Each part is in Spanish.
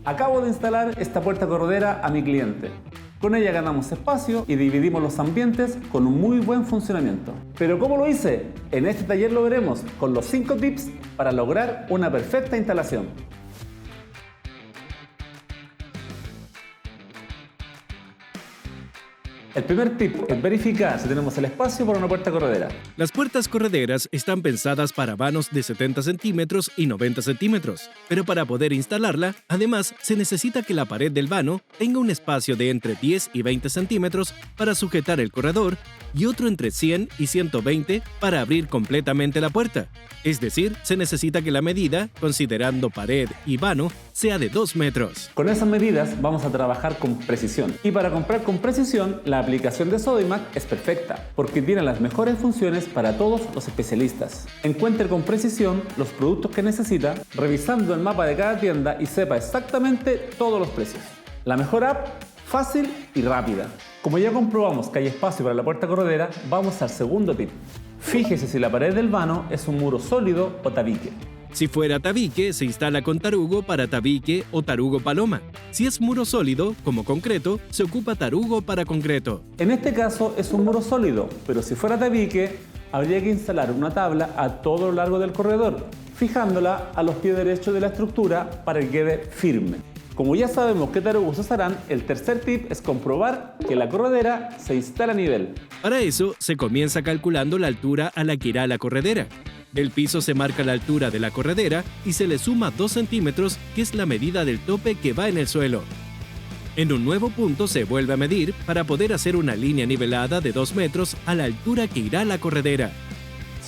Acabo de instalar esta puerta corredera a mi cliente. Con ella ganamos espacio y dividimos los ambientes con un muy buen funcionamiento. ¿Pero cómo lo hice? En este taller lo veremos con los 5 tips para lograr una perfecta instalación. El primer tip es verificar si tenemos el espacio para una puerta corredera. Las puertas correderas están pensadas para vanos de 70 centímetros y 90 centímetros, pero para poder instalarla, además, se necesita que la pared del vano tenga un espacio de entre 10 y 20 centímetros para sujetar el corredor y otro entre 100 y 120 para abrir completamente la puerta. Es decir, se necesita que la medida, considerando pared y vano, sea de 2 metros. Con esas medidas vamos a trabajar con precisión. Y para comprar con precisión, la aplicación de Sodimac es perfecta, porque tiene las mejores funciones para todos los especialistas. Encuentre con precisión los productos que necesita, revisando el mapa de cada tienda y sepa exactamente todos los precios. La mejor app, fácil y rápida. Como ya comprobamos que hay espacio para la puerta corredera, vamos al segundo tip. Fíjese si la pared del vano es un muro sólido o tabique. Si fuera tabique, se instala con tarugo para tabique o tarugo paloma. Si es muro sólido, como concreto, se ocupa tarugo para concreto. En este caso es un muro sólido, pero si fuera tabique, habría que instalar una tabla a todo lo largo del corredor, fijándola a los pies derechos de la estructura para que quede firme. Como ya sabemos qué tarugos usarán, el tercer tip es comprobar que la corredera se instala a nivel. Para eso, se comienza calculando la altura a la que irá la corredera. Del piso se marca la altura de la corredera y se le suma 2 centímetros, que es la medida del tope que va en el suelo. En un nuevo punto se vuelve a medir para poder hacer una línea nivelada de 2 metros a la altura que irá la corredera.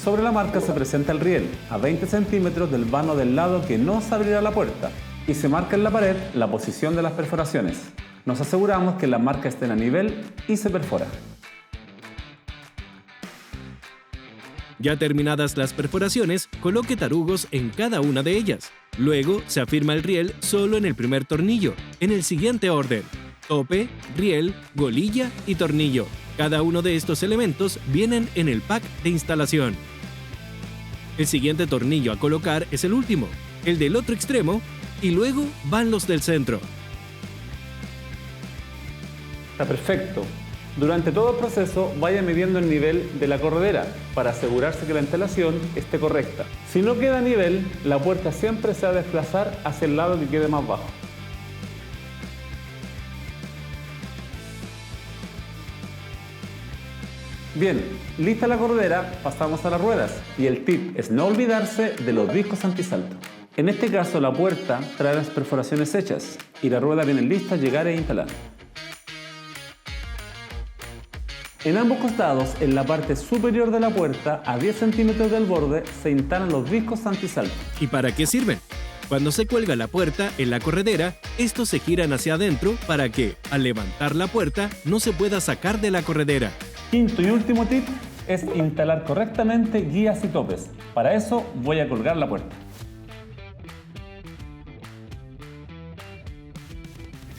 Sobre la marca se presenta el riel, a 20 centímetros del vano del lado que no se abrirá la puerta, y se marca en la pared la posición de las perforaciones. Nos aseguramos que la marca esté a nivel y se perfora. Ya terminadas las perforaciones, coloque tarugos en cada una de ellas. Luego se afirma el riel solo en el primer tornillo, en el siguiente orden: tope, riel, golilla y tornillo. Cada uno de estos elementos vienen en el pack de instalación. El siguiente tornillo a colocar es el último, el del otro extremo, y luego van los del centro. Está perfecto. Durante todo el proceso vaya midiendo el nivel de la corredera para asegurarse que la instalación esté correcta. Si no queda a nivel, la puerta siempre se va a desplazar hacia el lado que quede más bajo. Bien, lista la corredera, pasamos a las ruedas y el tip es no olvidarse de los discos antisalto. En este caso la puerta trae las perforaciones hechas y la rueda viene lista a llegar e instalar. En ambos costados, en la parte superior de la puerta, a 10 centímetros del borde, se instalan los discos antisalto. ¿Y para qué sirven? Cuando se cuelga la puerta en la corredera, estos se giran hacia adentro para que, al levantar la puerta, no se pueda sacar de la corredera. Quinto y último tip es instalar correctamente guías y topes. Para eso voy a colgar la puerta.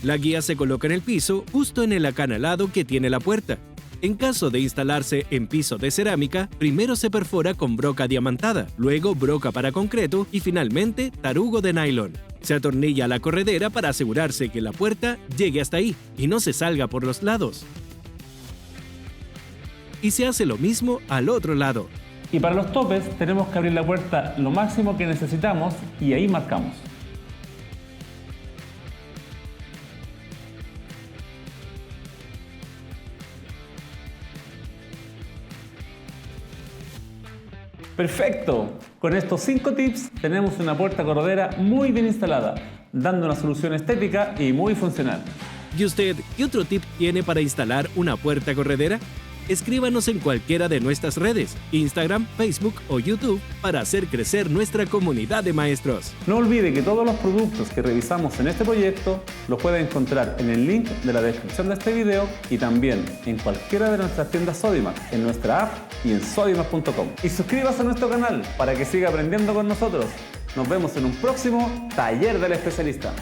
La guía se coloca en el piso, justo en el acanalado que tiene la puerta. En caso de instalarse en piso de cerámica, primero se perfora con broca diamantada, luego broca para concreto y finalmente tarugo de nylon. Se atornilla la corredera para asegurarse que la puerta llegue hasta ahí y no se salga por los lados. Y se hace lo mismo al otro lado. Y para los topes tenemos que abrir la puerta lo máximo que necesitamos y ahí marcamos. ¡Perfecto! Con estos 5 tips tenemos una puerta corredera muy bien instalada, dando una solución estética y muy funcional. ¿Y usted qué otro tip tiene para instalar una puerta corredera? Escríbanos en cualquiera de nuestras redes, Instagram, Facebook o YouTube, para hacer crecer nuestra comunidad de maestros. No olvide que todos los productos que revisamos en este proyecto los puede encontrar en el link de la descripción de este video y también en cualquiera de nuestras tiendas Sodimac, en nuestra app y en sodimac.com. Y suscríbase a nuestro canal para que siga aprendiendo con nosotros. Nos vemos en un próximo Taller del Especialista.